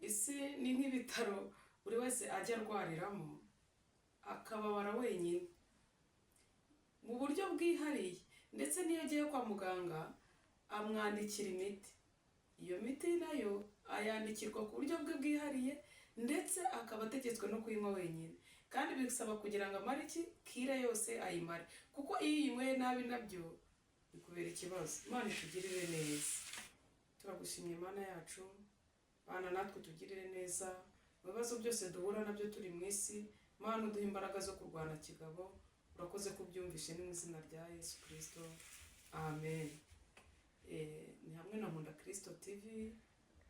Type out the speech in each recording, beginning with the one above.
isi ni nk'ibitaro buri wese ajya arwariramo akababara wenyine mu buryo bwihariye, ndetse n'iyo agiye kwa muganga amwandikira imiti. Iyo miti nayo ayandikirwa ku buryo bwe bwihariye, ndetse akaba ategetswe no kuyinywa wenyine, kandi bisaba kugira ngo amare kire yose ayimare, kuko iyo uyinyweye nabi nabyo bikubera ikibazo. Imana itugirire neza. Turagushimye Mana yacu, Mana natwe tugirire neza mu bibazo byose duhura nabyo turi mu isi. Mana uduha imbaraga zo kurwana kigabo. Urakoze kubyumvishe mu izina rya Yesu Kristo, amen. Ni hamwe na Nkunda Kristo TV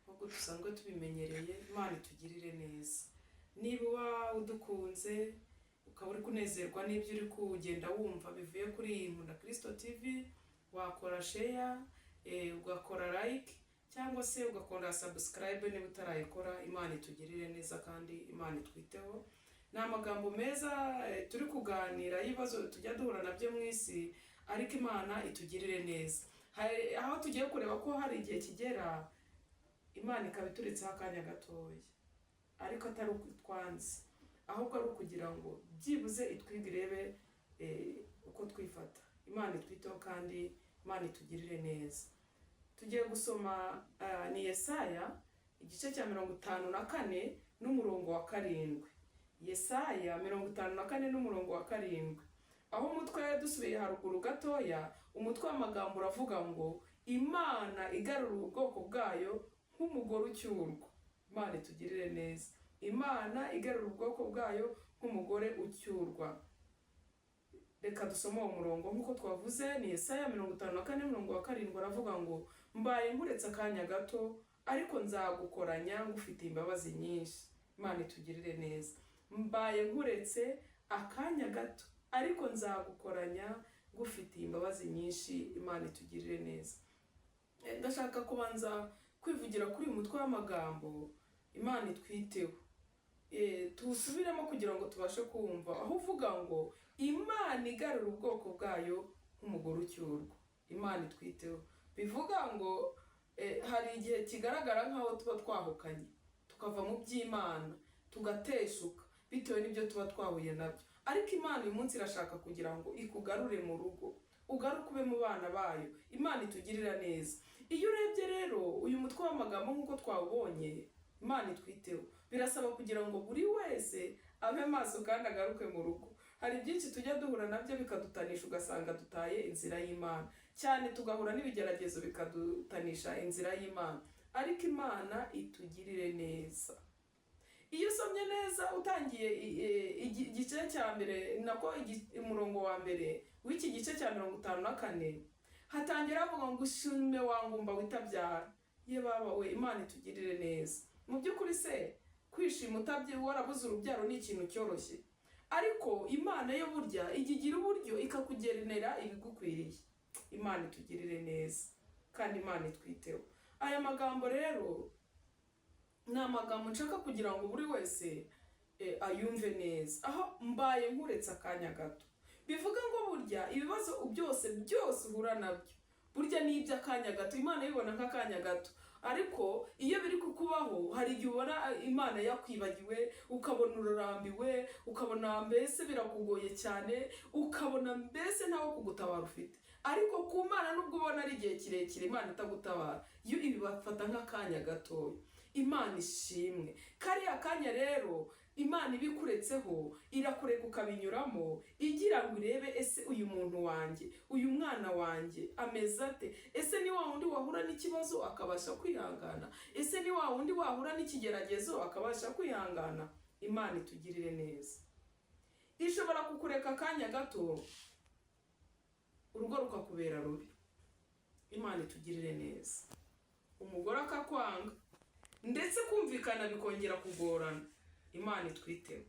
nk'uko dusanzwe tubimenyereye. Imana itugirire neza. Niba udukunze ukaba uri kunezerwa n'ibyo uri kugenda wumva bivuye kuri Nkunda Kristo TV, wakora share, ugakora like, cyangwa se ugakora subscribe niba utarayikora. Imana itugirire neza kandi Imana itwiteho. Ni amagambo meza turi kuganira y'ibibazo tujya duhura nabyo mu isi, ariko Imana itugirire neza. Aho tugiye kureba ko hari igihe kigera Imana ikaba ituretseho akanya gatoya, ariko atari ukutwanze, ahubwo ari ukugira ngo byibuze itwige irebe uko twifata. Imana itwiteho kandi Imana itugirire neza. Tugiye gusoma ni Yesaya igice cya 54 n'umurongo wa 7. Yesaya 54 n'umurongo wa 7. Aho umutwe dusubiye haruguru gatoya, umutwe w'amagambo uravuga ngo Imana igarura ubwoko bwayo nk'umugore ucyurwa. Imana itugirire neza. Imana igarura ubwoko bwayo nk'umugore ucyurwa. Reka dusome uwo murongo nk'uko twavuze. Ni Yesaya 54 n'umurongo wa 7. Aravuga ngo mbaye nkuretse akanya gato, ariko nzagukoranya ngufite imbabazi nyinshi. Imana itugirire neza. Mbaye nkuretse akanya gato, ariko nzagukoranya ngufite imbabazi nyinshi. Imana itugirire neza. Ndashaka kubanza kwivugira kuri uyu mutwe w'amagambo Imana itwiteho. Tusubiremo kugira ngo tubashe kumva. Aho uvuga ngo Imana igarura ubwoko bwayo nk'umugore ucyurwa. Imana itwiteho. Bivuga ngo hari igihe kigaragara nk'aho tuba twahukanye, tukava mu by'Imana, tugateshuka bitewe n'ibyo tuba twahuye nabyo. Ariko Imana uyu munsi irashaka kugira ngo ikugarure mu rugo, ugaruke ube mu bana bayo. Imana itugirira neza. Iyo urebye rero uyu mutwe w'amagambo nk'uko twawubonye, Imana itwiteho, birasaba kugira ngo buri wese abe maso kandi agaruke mu rugo. Hari byinshi tujya duhura nabyo bikadutanisha, ugasanga dutaye inzira y'Imana, cyane tugahura n'ibigeragezo bikadutanisha inzira y'Imana. Ariko Imana itugirire neza. Iyo usomye neza utangiye igice cya mbere, nako umurongo wa mbere w'iki gice cya 54, hatangira avuga ngo ushime wangumba witabyara. Ye baba we, Imana itugirire neza. Mu by'ukuri se kwishima utabye warabuze urubyaro ni ikintu cyoroshye, ariko Imana yo burya igigira uburyo ikakugenera ibigukwiriye. Imana itugirire neza kandi Imana itwiteho. Aya magambo rero ni amagambo nshaka kugira ngo buri wese ayumve neza. Aho mbaye nkuretse akanya gato, bivuga ngo burya ibibazo byose uhura nabyo burya ni iby'akanya gato. Imana ibibona nk'akanya gato, ariko iyo biri kukubaho hari igihe ubona Imana yakwibagiwe, ukabona urarambiwe, ukabona mbese birakugoye cyane, ukabona mbese ntawo kugutabara ufite. Ariko ku Mana nubwo ubona ari igihe kirekire Imana itagutabara, iyo ibibafata nk'akanya gatoya. Imana ishimwe. Kariya kanya rero Imana ibikuretseho, irakureka ukabinyuramo, igira ngo irebe ese uyu muntu wanjye, uyu mwana wanjye ameze ate? Ese ni wa wundi wahura n'ikibazo akabasha kwihangana? Ese ni wa wundi wahura n'ikigeragezo akabasha kwihangana? Imana itugirire neza. Ishobora kukureka akanya gato, urugo rukakubera rubi. Imana itugirire neza. Umugore akakwanga, ndetse kumvikana bikongera kugorana. Imana itwiteho.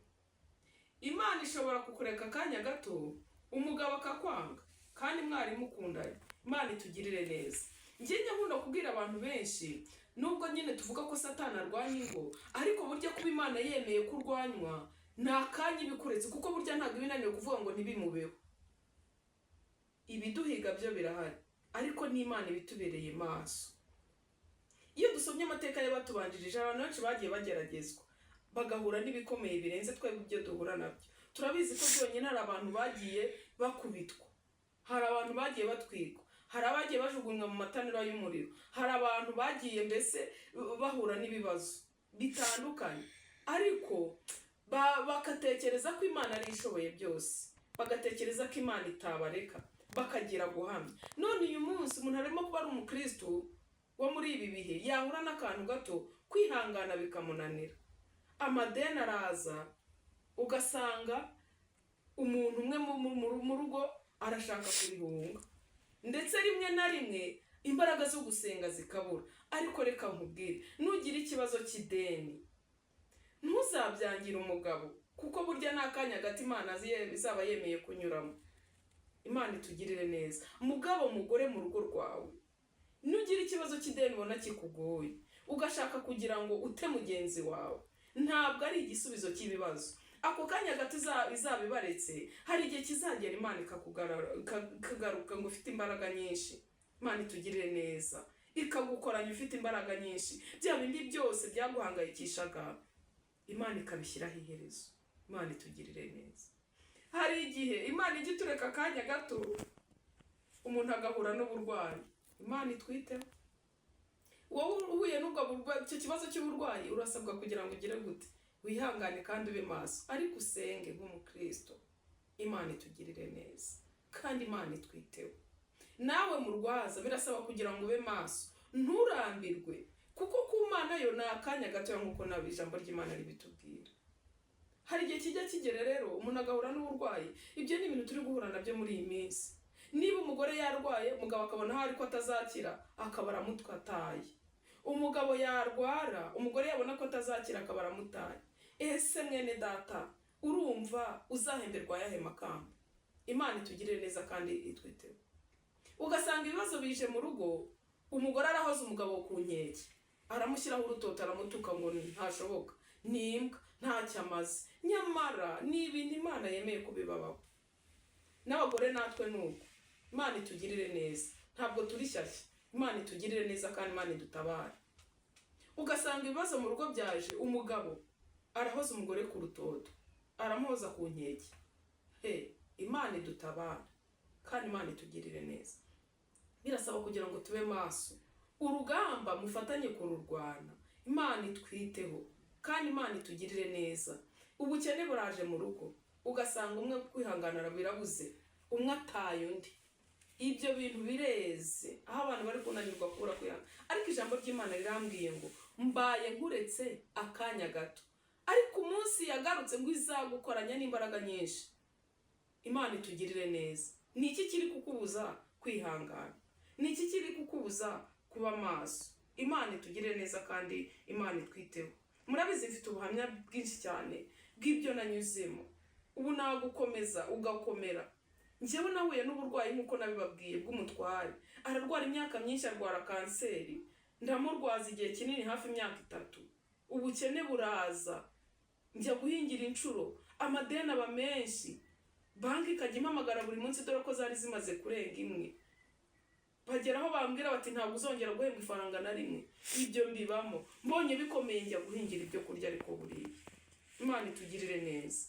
Imana ishobora kukureka akanya gato, umugabo akakwanga kandi mwari mukundanye. Imana itugirire neza. Njye nkunda kubwira abantu benshi, nubwo nyine tuvuga ko Satani arwanya ingo, ariko burya kuba Imana yemeye kurwanywa nta kanya ibikuretse, kuko burya ntabwo binaniwe kuvuga ngo ntibimubeho. Ibiduhiga byo birahari, ariko n'Imana ibitubereye maso. iyo dusomye amateka y'abatubanjirije abantu benshi bagiye bageragezwa bagahura n'ibikomeye birenze twebwe ibyo duhura nabyo. Turabizi ko byonyine hari abantu bagiye bakubitwa, hari abantu bagiye batwikwa, hari abagiye bajugunywa mu matanura y'umuriro, hari abantu bagiye mbese bahura n'ibibazo bitandukanye, ariko bagatekereza ko Imana ari ishoboye byose, bagatekereza ko Imana itabareka, bakagira guhamya. None uyu munsi umuntu arimo kuba ari umukristo wo muri ibi bihe yahura n'akantu gato kwihangana bikamunanira. Amadeni araza, ugasanga umuntu umwe mu rugo arashaka kurihunga, ndetse rimwe na rimwe imbaraga zo gusenga zikabura. Ariko reka nkubwire, nugira ikibazo cy'ideni ntuzabyangire umugabo, kuko burya n'akanya gato Imana izaba yemeye kunyuramo. Imana itugirire neza. Mugabo mugore mu rugo rwawe, nugira ikibazo cy'ideni ubona kikugoye ugashaka kugira ngo ute mugenzi wawe, ntabwo ari igisubizo cy'ibibazo. Ako kanya gato izabibaretse, hari igihe kizagera Imana ikagaruka ngo ufite imbaraga nyinshi. Imana itugirire neza, ikagukoranya ufite imbaraga nyinshi. Bya bindi byose byaguhangayikishaga Imana ikabishyiraho iherezo. Imana itugirire neza. Hari igihe Imana ijya itureka akanya gato umuntu agahura n'uburwayi. Imana itwiteho. Wowe uhuye n'ubwo burwayi, icyo kibazo cy'uburwayi, urasabwa kugira ngo ugire gute? Wihangane kandi ube maso, ariko usenge nk'umukristo. Imana itugirire neza kandi Imana itwiteho. Nawe murwaza birasaba kugira ngo ube maso, nturambirwe, kuko ku Mana yo ni akanya gato nk'uko nabi ijambo ry'Imana ribitubwira. Hari igihe kijya kigera rero umuntu agahura n'uburwayi. Ibyo ni ibintu turi guhura nabyo muri iyi minsi. Niba umugore yarwaye, umugabo akabona aho ariko atazakira, akaba aramutwataye. Umugabo yarwara, umugore yabona ko atazakira, akaba aramutaye. Ese mwene data, urumva uzahemberwa yahe makamba? Imana itugirire neza kandi itwiteho. Ugasanga ibibazo bije mu rugo, umugore arahoza umugabo ku nkeke, aramushyiraho urutoto, aramutuka ngo ntashoboka, nimbwa, ntacyo amaze. Nyamara ni ibintu Imana yemeye kubibabaho. N'abagore natwe nuko. Imana itugirire neza, ntabwo turi shyashya. Imana itugirire neza kandi Imana idutabare. Ugasanga ibibazo mu rugo byaje, umugabo arahoza umugore ku rutoto, aramuhoza ku nkeke. Imana idutabare kandi Imana itugirire neza. Birasaba kugira ngo tube maso, urugamba mufatanye kururwana. Imana itwiteho kandi Imana itugirire neza. Ubukene buraje mu rugo, ugasanga umwe kwihanganira birabuze, umwe ataye undi. Ibyo bintu bireze, aho abantu bari kunanirwa kubura kwihangana. Ariko ijambo ry'Imana rirambwiye ngo mbaye nkuretse akanya gato, ariko umunsi yagarutse ngo izagukoranya n'imbaraga nyinshi. Imana itugirire neza. Ni iki kiri kukubuza kwihangana? Ni iki kiri kukubuza kuba maso? Imana itugirire neza kandi Imana itwiteho. Murabizi mfite ubuhamya bwinshi cyane bw'ibyo nanyuzemo. Ubu nagukomeza ugakomera. Njyewe nahuye n'uburwayi nk'uko nabibabwiye bw'umutware. Ararwara imyaka myinshi, arwara kanseri. Ndamurwaza igihe kinini, hafi imyaka 3. Ubukene buraza, njya guhingira inshuro, amadeni aba menshi. Banki ikajya impamagara buri munsi dore ko zari zimaze kurenga imwe. Bageraho bambwira bati ntabwo uzongera guhembwa ifaranga na rimwe. Ibyo mbibamo. Mbonye bikomeye njya guhingira ibyo kurya, ariko buriya. Imana itugirire neza.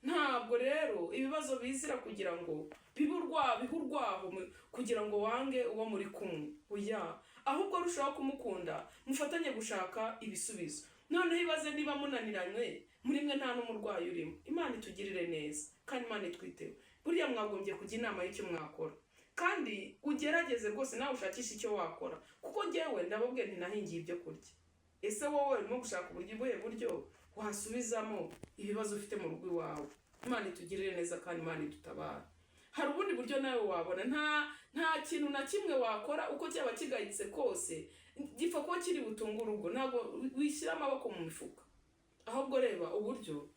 Ntabwo rero ibibazo bizira kugira ngo bihurwaho kugira ngo wange uwo muri kumwe. Oya, ahubwo rushaho kumukunda, mufatanye gushaka ibisubizo. Noneho ibaze niba munaniranywe, muri mwe nta n'umurwayi urimo. Imana itugirire neza kandi Imana itwiteho. Buriya mwagombye kujya inama y'icyo mwakora, kandi ugerageze rwose nawe ushakisha icyo wakora, kuko njyewe ndababwiye ntinahingiye ibyo kurya. Ese wowe urimo gushaka buryo wasubizamo ibibazo ufite mu rugo iwawe. Imana itugirire neza kandi Imana idutabara. Hari ubundi buryo nawe wabona, nta kintu na kimwe wakora uko cyaba kigayitse kose gipfa ko kiri butunga urugo. Ntabwo wishyira amaboko mu mifuka, ahubwo reba uburyo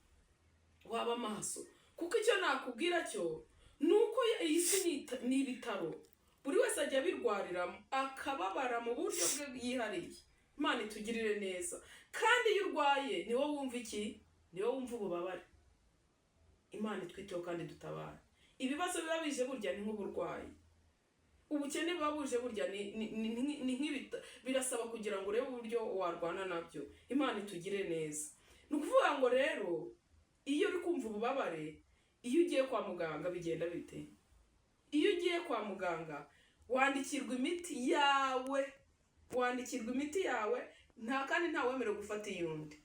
waba maso. Kuko icyo nakubwira cyo nuko iyi si ni ibitaro, buri wese ajya birwariramo akababara mu buryo bwe yihariye. Imana itugirire neza kandi iyo urwaye ni wowe wumva iki? Ni wowe wumva ububabare. Imana itwiteho kandi dutabara. Ibibazo biba bije burya ni nk'uburwayi. ubukene babuje burya ni nk'ibita birasaba kugira ngo urebe uburyo warwana nabyo. Imana itugire neza. Ni ukuvuga ngo rero iyo uri kumva ububabare, iyo ugiye kwa muganga bigenda bite? Iyo ugiye kwa muganga wandikirwa imiti yawe, kandi nta wemerewe gufata iyundi.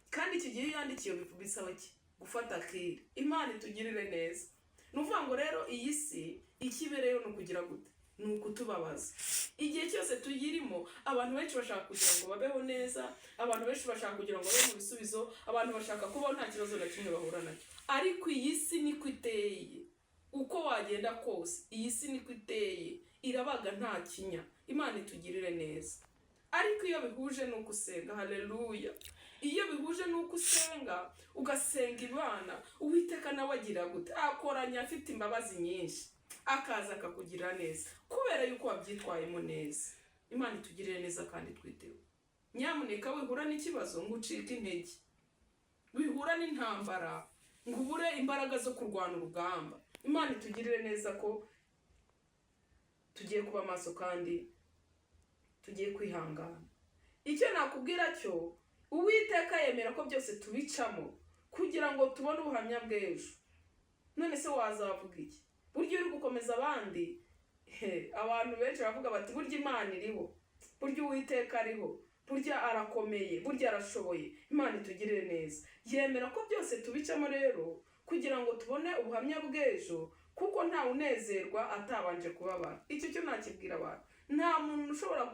Kandi icyo gihe yandikiye bisaba gufata kire. Imana itugirire neza. Ni ukuvuga ngo rero iyi si ikibereyeho ni ukugira gute? Ni ukutubabaza. Igihe cyose tuyirimo, abantu benshi bashaka kugira ngo babeho neza, abantu benshi bashaka kugira ngo babe mu bisubizo, abantu bashaka kubaho nta kibazo na kimwe bahura nacyo. Ariko iyi si niko iteye. Uko wagenda kose, iyi si niko iteye. Irabaga nta kinya. Imana itugirire neza. Ariko iyo bihuje nuko usenga, haleluya. Iyo bihuje nuko usenga, ugasenga Imana, Uwiteka nawe agira gute? Akoranya afite imbabazi nyinshi, akaza akakugira neza, kubera yuko wabyitwayemo neza. Imana itugirire neza kandi twiteho. Nyamuneka wihura n'ikibazo ngo ucike intege, wihura n'intambara ngo ubure imbaraga zo kurwana urugamba. Imana itugirire neza ko tugiye kuba maso kandi tugiye kwihangana. Icyo nakubwira cyo, Uwiteka yemera ko byose tubicamo kugira ngo tubone ubuhamya bw'ejo. None se wazavuga iki? Burya uri gukomeza abandi, abantu benshi bavuga bati burya Imana iriho, burya Uwiteka ariho, burya arakomeye, burya arashoboye. Imana itugirire neza. Yemera ko byose tubicamo rero kugira ngo tubone ubuhamya bw'ejo, kuko nta unezerwa atabanje kubabara. Icyo cyo nakibwira abantu. Nta muntu ushobora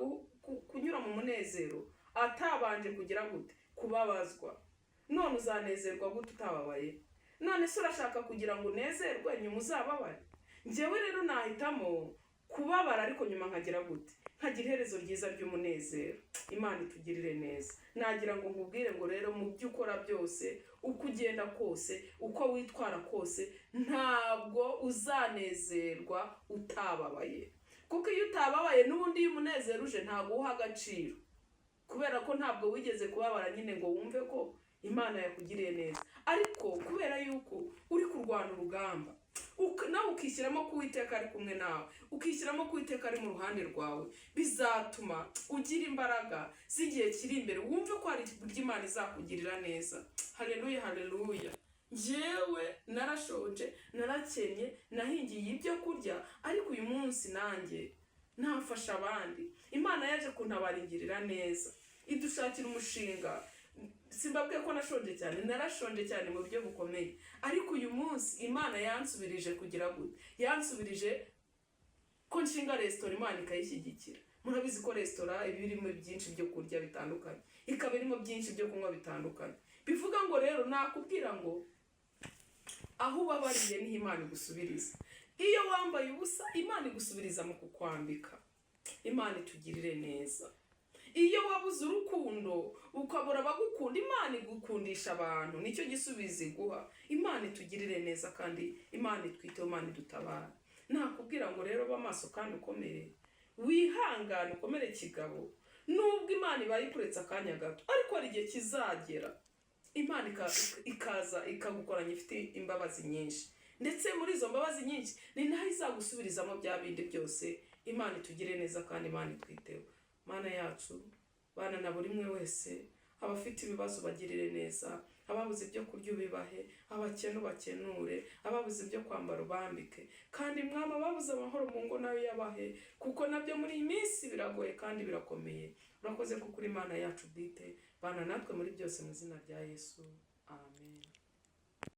kunyura mu munezero atabanje kugira gute? Kubabazwa. None uzanezerwa gute utababaye? None se urashaka kugira ngo unezerwe nyuma uzababare? Njyewe rero nahitamo kubabara, ariko nyuma nkagira gute? Nkagira iherezo ryiza ry'umunezero. Imana itugirire neza. Nagira ngo nkubwire ngo rero mu byo ukora byose, uko ugenda kose, uko witwara kose, ntabwo uzanezerwa utababaye. Kuko iyo utababaye n'ubundi iyo umunezero uje ntabwo uha agaciro, kubera ko ntabwo wigeze kubabara nyine ngo wumve ko Imana yakugiriye neza. Ariko kubera yuko uri kurwana urugamba, nawe ukishyiramo ko Uwiteka ari kumwe nawe, ukishyiramo ko Uwiteka ari mu ruhande rwawe, bizatuma ugira imbaraga z'igihe kiri imbere, wumve ko hari buryo Imana izakugirira neza. Haleluya, haleluya. Njyewe narashonje, narakenye, nahingiye ibyo kurya, ariko uyu munsi nanjye nafasha abandi. Imana yaje kuntabaringirira neza, idushakira umushinga. Simbabwiye ko nashonje cyane, narashonje cyane mu buryo bukomeye, ariko uyu munsi Imana yansubirije kugira gute? Yansubirije ko nshinga restaurant, Imana ikayishyigikira. Murabizi ko restaurant ibirimo byinshi byo kurya bitandukanye, ikaba irimo byinshi byo kunywa bitandukanye. Bivuga ngo rero nakubwira ngo aho ubabariye niho Imana igusubiriza. Iyo wambaye ubusa, Imana igusubiriza mu kukwambika. Imana itugirire neza. Iyo wabuze urukundo ukabura abagukunda, Imana igukundisha abantu, nicyo gisubizo iguha. Imana itugirire neza kandi Imana itwiteho, Imana idutabara. Nakubwira ngo rero bamaso kandi ukomere, wihangane, ukomere kigabo. Nubwo Imana ibayikuretse akanya gato, ariko hari igihe kizagera Imana ikaza ikagukoranya ifite imbabazi nyinshi, ndetse muri izo mbabazi nyinshi ni naho izagusubirizamo bya bindi byose. Imana itugire neza kandi Imana itwiteho. Mana yacu, bana na buri umwe wese, abafite ibibazo bagirire neza, ababuze ibyo kurya ubibahe, abakene ubakenure, ababuze ibyo kwambara ubambike, kandi Mwami ababuze amahoro mu ngo nawe yabahe, kuko nabyo muri iyi minsi biragoye kandi birakomeye. Urakoze kuko uri Imana yacu bwite. Bana natwe muri byose mu izina rya Yesu. Amen.